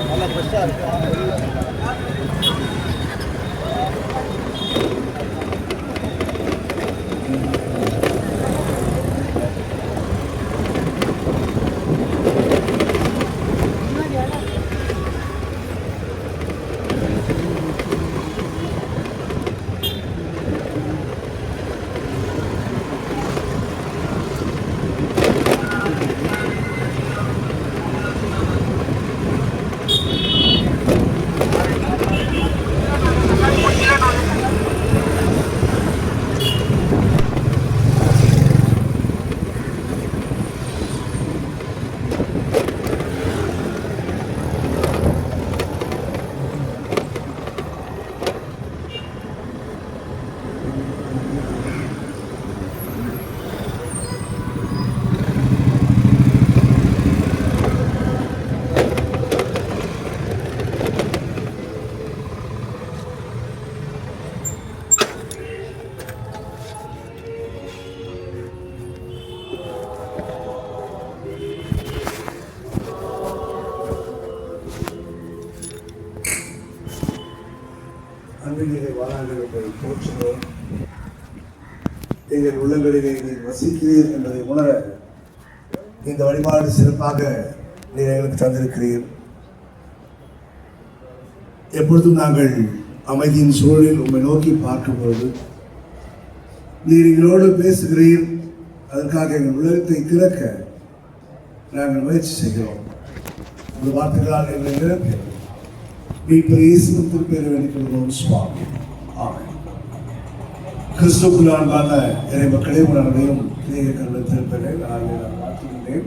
நல்லா ஃப்ரெஷ்ஷாக இருக்குது. அன்பிலே வாழாண்டவர்களை போற்றுகிறோம். எங்கள் உள்ளங்களிலே நீர் வசிக்கிறீர் என்பதை உணர இந்த வழிபாடு சிறப்பாக நீர் எங்களுக்கு தந்திருக்கிறீர். எப்பொழுதும் நாங்கள் அமைதியின் சூழலில் உண்மை நோக்கி பார்க்கும்போது நீர் எங்களோடு பேசுகிறீர். அதற்காக எங்கள் உள்ளத்தை திறக்க நாங்கள் முயற்சி செய்கிறோம். இந்த வார்த்தைகளால் எங்களை நிரப்ப திருப்பேர் வேண்டிக்கொள்கிறோம் சுவாமி. ஆமென். கிறிஸ்துவுக்குள் அன்பான இறை மக்களே, உணர்வையும் திருப்பேரை நான் வாழ்த்துகின்றேன்.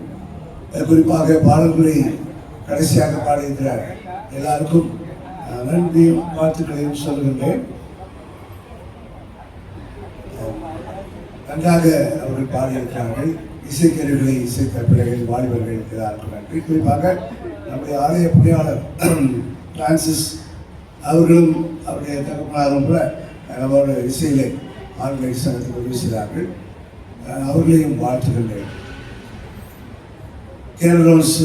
குறிப்பாக பாடல்களை கடைசியாக பாடியிருக்கிற எல்லாருக்கும் நன்றியும் வாழ்த்துக்களையும் சொல்கின்றேன். நன்றாக அவர்கள் பாடியிருக்கிறார்கள். இசைக்கருவிகளை இசைத்த பிள்ளைகள் வாலிபர்கள் எல்லாருக்கும் நன்றி. குறிப்பாக நம்முடைய ஆலய பணியாளர் பிரான்சிஸ் அவர்களும் அவருடைய தகப்பனாரும் கூட நம்மளோட இசையிலே ஆண்களை சங்கத்துக்கு உதவி செய்தார்கள். அவர்களையும் வாழ்த்துகின்றேன். கேரளோஸ்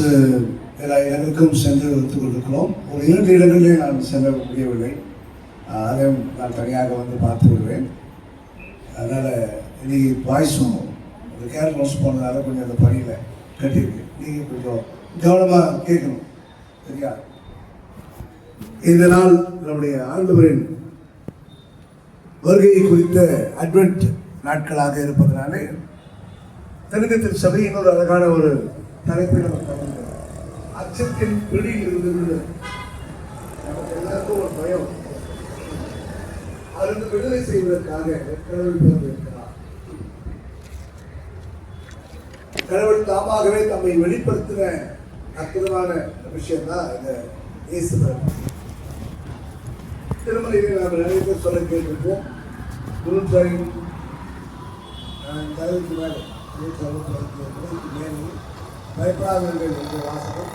எல்லா இடங்களுக்கும் சென்று வைத்துக் கொண்டிருக்கிறோம். ஒரு 2 இடங்களிலே நான் செல்ல முடியவில்லை. அதையும் நான் தனியாக வந்து பார்த்து விடுவேன். அதனால் இன்னைக்கு வாய்ஸும் அந்த கேரளோஸ் போனதால கொஞ்சம் அந்த பணியில் கட்டியிருக்கு. நீங்கள் கொஞ்சம் கவனமாக கேட்கணும், சரியா? இந்த நாள் நம்முடைய ஆண்டவரின் வருகை குறித்த அட்வென்ட் நாட்களாக இருப்பதனாலே தெலுங்கத்தில் சபை இன்னொரு அழகான ஒரு தலைப்பை நமக்கு அச்சத்தின் பிடியில் இருந்து நமக்கு எல்லாருக்கும் ஒரு பயம். அதிலிருந்து விடுதலை செய்வதற்காக கடவுள் பிறந்திருக்கிறார். கடவுள் தாமாகவே தம்மை வெளிப்படுத்தின அற்புதமான விஷயம் தான் இந்த இயேசு பிறப்பு. திருமலையில் நாம் நிறைய பேர் சொல்ல கேட்டிருப்போம். 150 மேலே பயப்படாதவர்கள் என்ற வாசகம்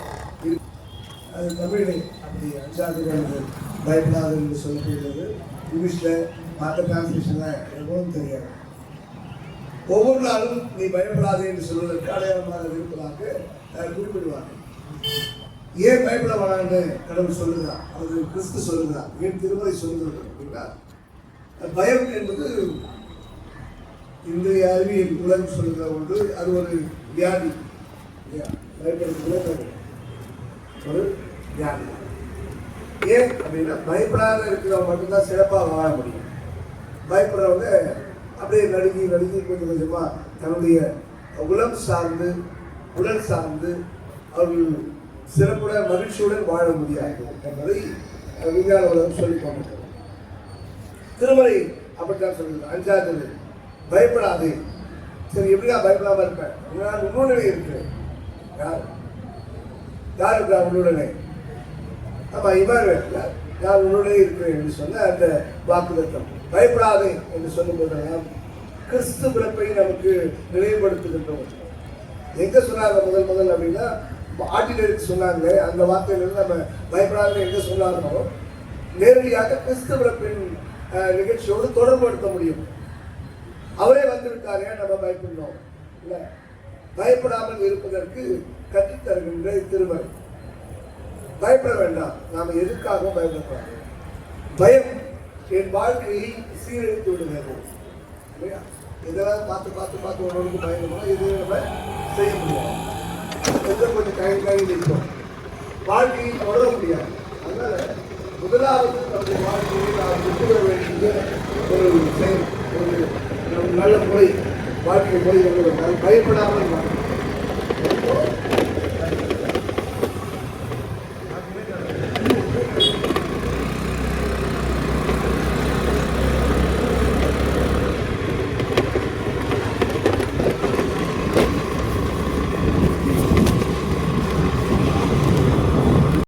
அது தமிழிலே அப்படி அஞ்சாதவர்கள் பயப்படாதவர்கள் என்று சொல்லப்படுகிறது. இங்கிலீஷில் மற்ற டிரான்ஸ்லேஷனில் எவ்வளவு தெரியாது. ஒவ்வொரு நாளும் நீ பயப்படாதே என்று சொல்வதற்கு அடையாளமாக இருப்பதாக குறிப்பிடுவார்கள். ஏன் பயப்பட வேணான்னு கடவுள் சொல்லுகிறார், அது கிறிஸ்து சொல்லுகிறார், ஏன் திருமலை சொல்லுகிறது அப்படின்னா, பயம் என்பது இன்றைய அறிவியல் உலகம் சொல்லுகிற ஒன்று. அது ஒரு வியாதி. பயப்படுறது ஒரு வியாதி. ஏன் அப்படின்னா பயப்படாத இருக்கிறவங்க மட்டும்தான் சிறப்பாக வாழ முடியும். பயப்படுறவங்க அப்படியே நடுங்கி நடுங்கி கொஞ்சம் கொஞ்சமாக தன்னுடைய உடல் சார்ந்து அவர்கள் சிறப்புடன் மகிழ்ச்சியுடன் வாழ முடியாது என்பதை விஞ்ஞான உலகம் சொல்லிக் கொண்டிருக்கிறது. திருமலை அப்படித்தான் சொல்லுது. 5வது பயப்படாதே. சரி, எப்படிதான் பயப்படாம இருப்பேன்? நான் உன்னுடனே இருக்கிறேன். யார் இருக்கா உன்னுடனே? ஆமா, இமானுவேல், நான் உன்னுடனே இருக்கிறேன் என்று சொன்ன அந்த வாக்குத்தத்தம். பயப்படாதே என்று சொல்லும் போதெல்லாம் கிறிஸ்து பிறப்பை நமக்கு நினைவுபடுத்துகின்றோம். எங்க சொன்னாங்க முதல் அப்படின்னா ஆர்டினரிக்கு சொன்னாங்க. அந்த வார்த்தையிலிருந்து நம்ம பயப்படாமல் எங்க சொன்னாலும் நேரடியாக கிறிஸ்தவரின் நிகழ்ச்சியோடு தொடர்புபடுத்த முடியும். அவரே வந்திருக்காரு, நம்ம பயப்படணும் இல்ல. பயப்படாமல் இருப்பதற்கு கற்றுத்தருகின்ற திருமறை. பயப்பட வேண்டாம். நாம எதுக்காகவும் பயப்படக்கூடாது. பயம் என் வாழ்க்கையை சீரழித்து விடுகிறது இல்லையா? இதெல்லாம் பார்த்து ஒவ்வொருக்கு பயணமா இது நம்ம செய்ய முடியாது. கொஞ்சம் கை நிற்போம், வாழ்க்கையை தொடர முடியாது. அதனால முதலாவது நம்முடைய வாழ்க்கையை நாம் விட்டு வர வேண்டிய ஒரு செயல், ஒரு நல்ல முறை, வாழ்க்கை முறை என்பது பயப்படாமல்